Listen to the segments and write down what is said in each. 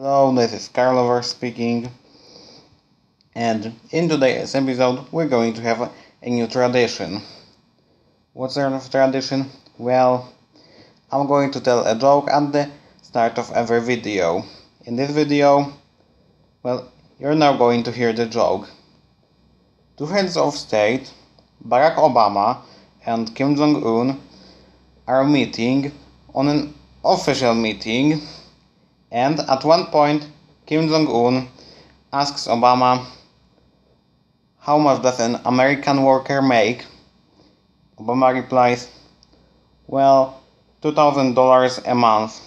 Hello, this is Karlover speaking, and in today's episode we're going to have a new tradition. What sort of tradition? Well, I'm going to tell a joke at the start of every video. In this video, you're now going to hear the joke. Two heads of state, Barack Obama and Kim Jong-un, are meeting on an official meeting. And at one point, Kim Jong-un asks Obama, "How much does an American worker make?" Obama replies, "Well, $2,000 a month."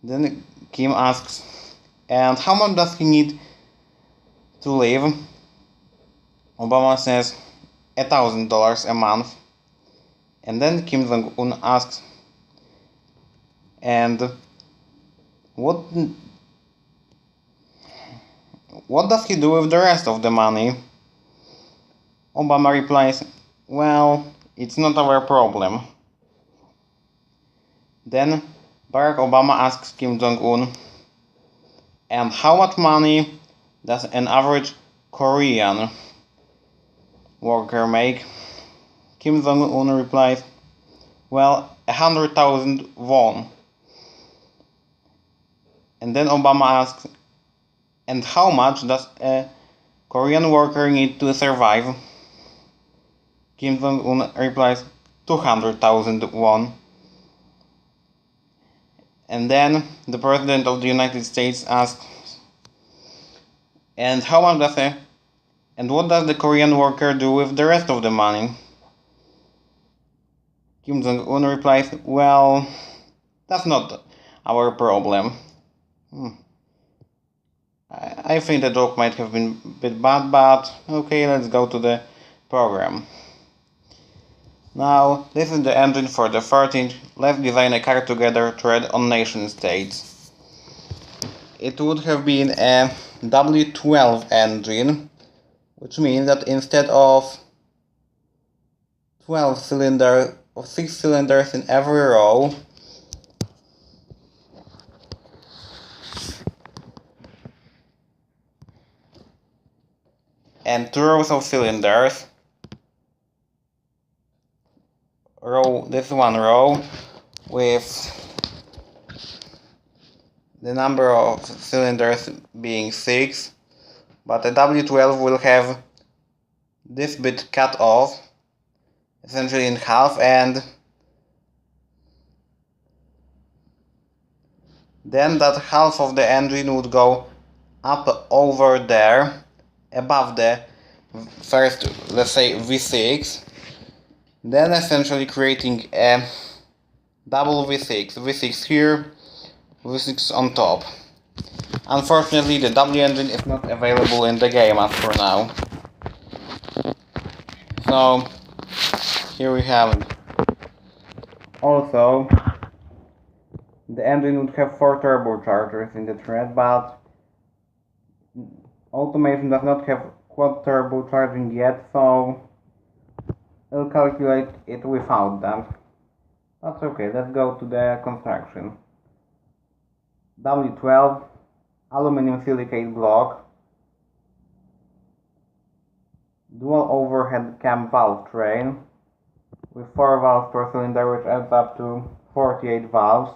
Then Kim asks, "And how much does he need to live?" Obama says, $1,000 a month. And then Kim Jong-un asks, "And what does he do with the rest of the money?" Obama replies, "Well, it's not our problem." Then Barack Obama asks Kim Jong-un, "And how much money does an average Korean worker make?" Kim Jong-un replies, "Well, 100,000 won." And then Obama asks, "And how much does a Korean worker need to survive?" Kim Jong-un replies, 200,000 won. And then the President of the United States asks, "And what does the Korean worker do with the rest of the money?" Kim Jong-un replies, "Well, that's not our problem." I think the joke might have been a bit bad, but okay, let's go to the program. Now, this is the engine for the 13th Let's Design a Car Together thread on NationStates. It would have been a W12 engine, which means that instead of 12 cylinders or 6 cylinders in every row, and 2 rows of cylinders, this one row with the number of cylinders being 6, but the W12 will have this bit cut off, essentially in half, and then that half of the engine would go up over there, above the first, let's say, V6, then essentially creating a double V6, V6 here, V6 on top. Unfortunately, the W engine is not available in the game as for now. So, here we have it. Also, the engine would have 4 turbochargers in the thread, but automation does not have quad turbocharging yet, so it'll calculate it without them. That's okay, let's go to the construction. W12, aluminum silicate block, dual overhead cam valve train with 4 valves per cylinder, which adds up to 48 valves.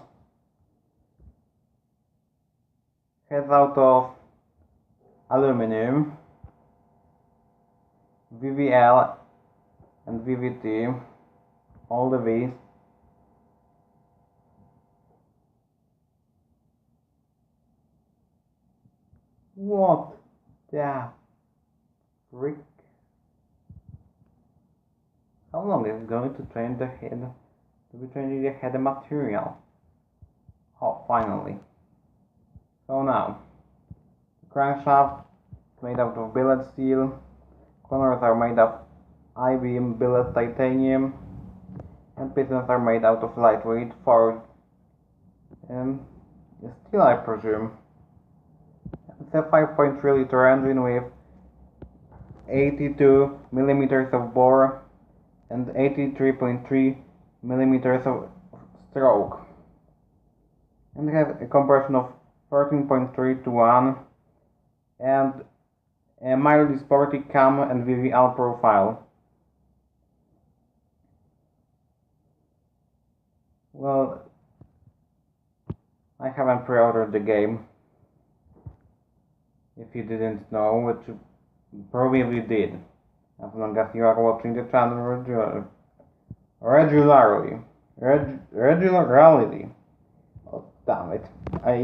Heads out of aluminum, VVL and VVT, all the V's. What the frick? How long is it going to change the head? To be changing the head material? Oh, finally. So now, the crankshaft is made out of billet steel, corners are made of I-beam billet titanium, and pistons are made out of lightweight forged steel, I presume. It's a 5.3 liter engine with 82 millimeters of bore and 83.3 millimeters of stroke. and have a compression of 13.3 to 1 and a mildly sporty cam and VVL profile. Well, I haven't pre-ordered the game, if you didn't know, which you probably did, as long as you are watching the channel regularly. Oh, damn it.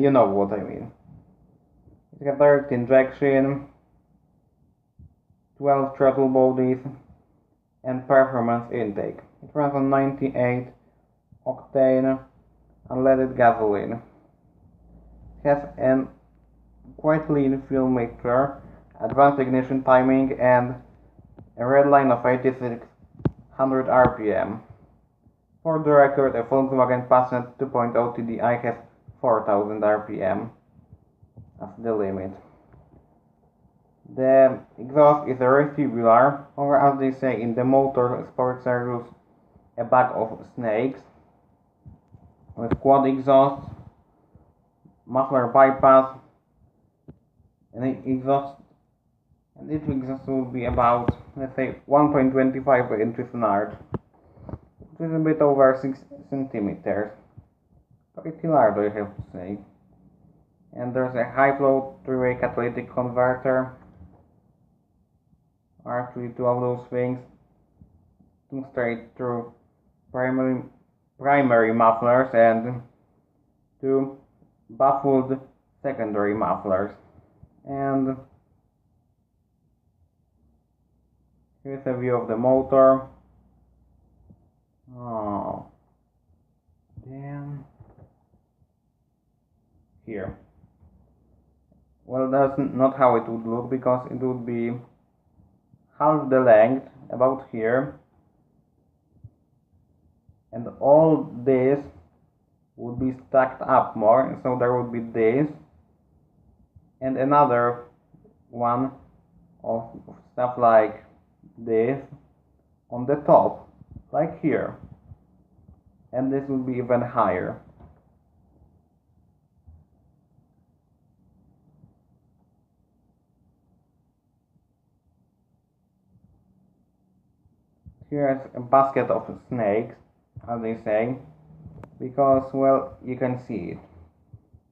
You know what I mean. It has direct injection, 12 throttle bodies, and performance intake. It runs on 98 octane unleaded gasoline. It has a quite lean fuel mixture, advanced ignition timing, and a red line of 8600 RPM. For the record, a Volkswagen Passat 2.0 TDI has 4000 RPM as the limit. The exhaust is a vestibular, or as they say in the motor sport circles, a bag of snakes, with quad exhaust, muffler bypass, and each exhaust will be about, let's say, 1.25 inches large, which is a bit over 6 centimeters. Pretty large, I have to say. And there's a high flow 3-way catalytic converter, or actually two of those things, two straight through primary mufflers and two baffled secondary mufflers. And here's a view of the motor. Oh, damn. Here. Well, that's not how it would look, because it would be half the length, about here, and all this would be stacked up more, so there would be this and another one of stuff like this on the top, like here, and this would be even higher. Here's a basket of snakes, as they say, because, well, you can see it.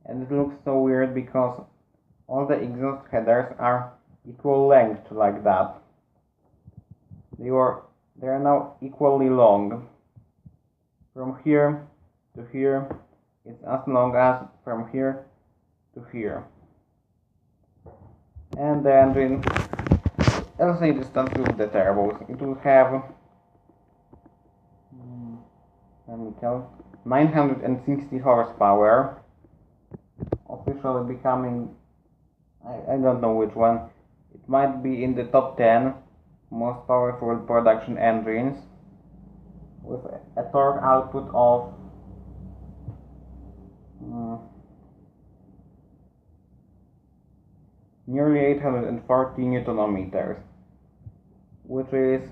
And it looks so weird because all the exhaust headers are equal length like that. They are now equally long. From here to here, it's as long as from here to here. And the engine, let's say distance with the turbos, it will have 960 horsepower, officially becoming, I don't know which one, it might be in the top 10 most powerful production engines, with a torque output of nearly 840 Newton meters, which is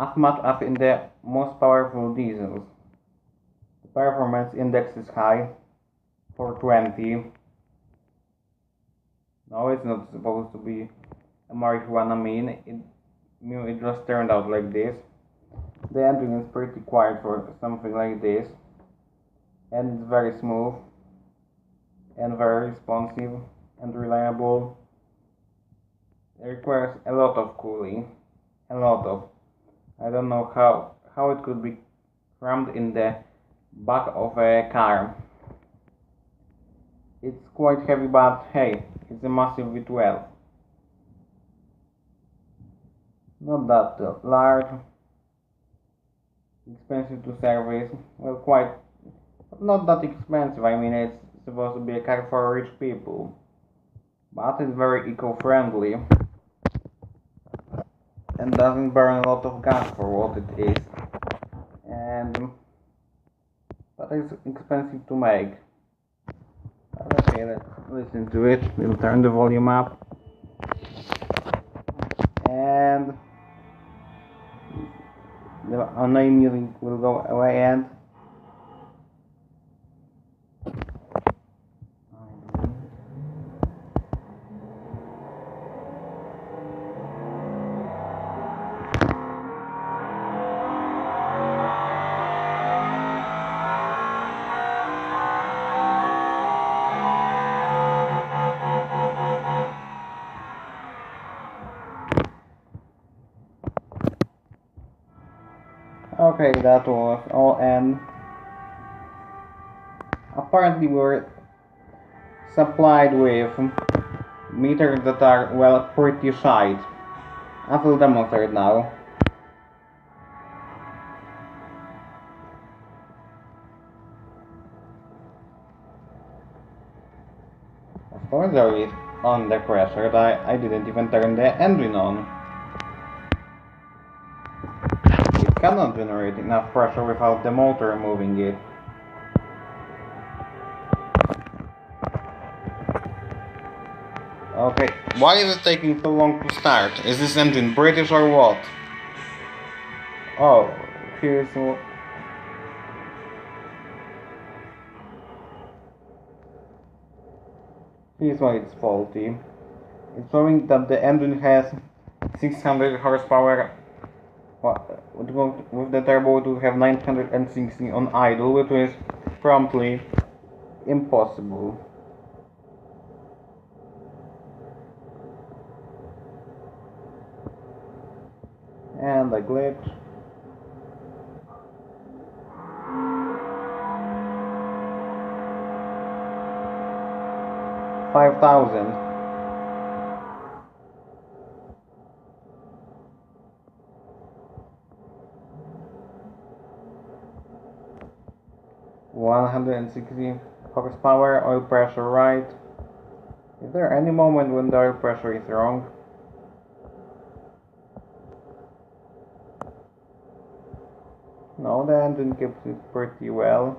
as much as in the most powerful diesels. The performance index is high, 420. No, it's not supposed to be a marijuana mean. It just turned out like this. The engine is pretty quiet for something like this, and it's very smooth and very responsive and reliable. It requires a lot of cooling, I don't know how it could be crammed in the back of a car. It's quite heavy, but hey, it's a massive V12. Not that large, expensive to service, well, quite, not that expensive. I mean, it's supposed to be a car for rich people, but it's very eco-friendly and doesn't burn a lot of gas for what it is, but it's expensive to make. Okay, let's listen to it. We'll turn the volume up, and the annoying music will go away, and Okay, that was all, and apparently we were supplied with meters that are, well, pretty shite. I will demonstrate now. Of course there is under pressure, that I didn't even turn the engine on. It cannot generate enough pressure without the motor moving it. Okay, why is it taking so long to start? Is this engine British or what? Oh, here's what. Here's why it's faulty. It's showing that the engine has 600 horsepower. With the turbo it will have 960 on idle, which is promptly impossible. And a glitch. $5,000. $160 horsepower, oil pressure right. Is there any moment when the oil pressure is wrong? No, the engine keeps it pretty well.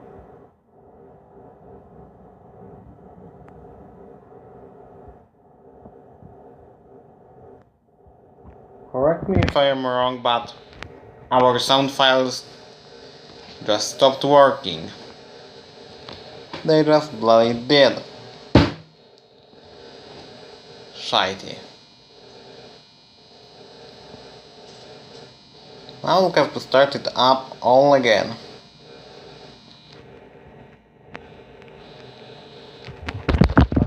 Correct me if I am wrong, but our sound files just stopped working. They just bloody did. Shitey. Now we'll have to start it up all again.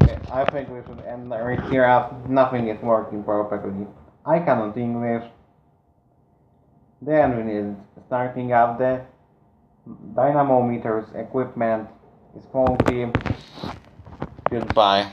Okay, I think we should end right here as nothing is working perfectly. I cannot English. The engine is starting up, the dynamometer's equipment is faulty. Goodbye.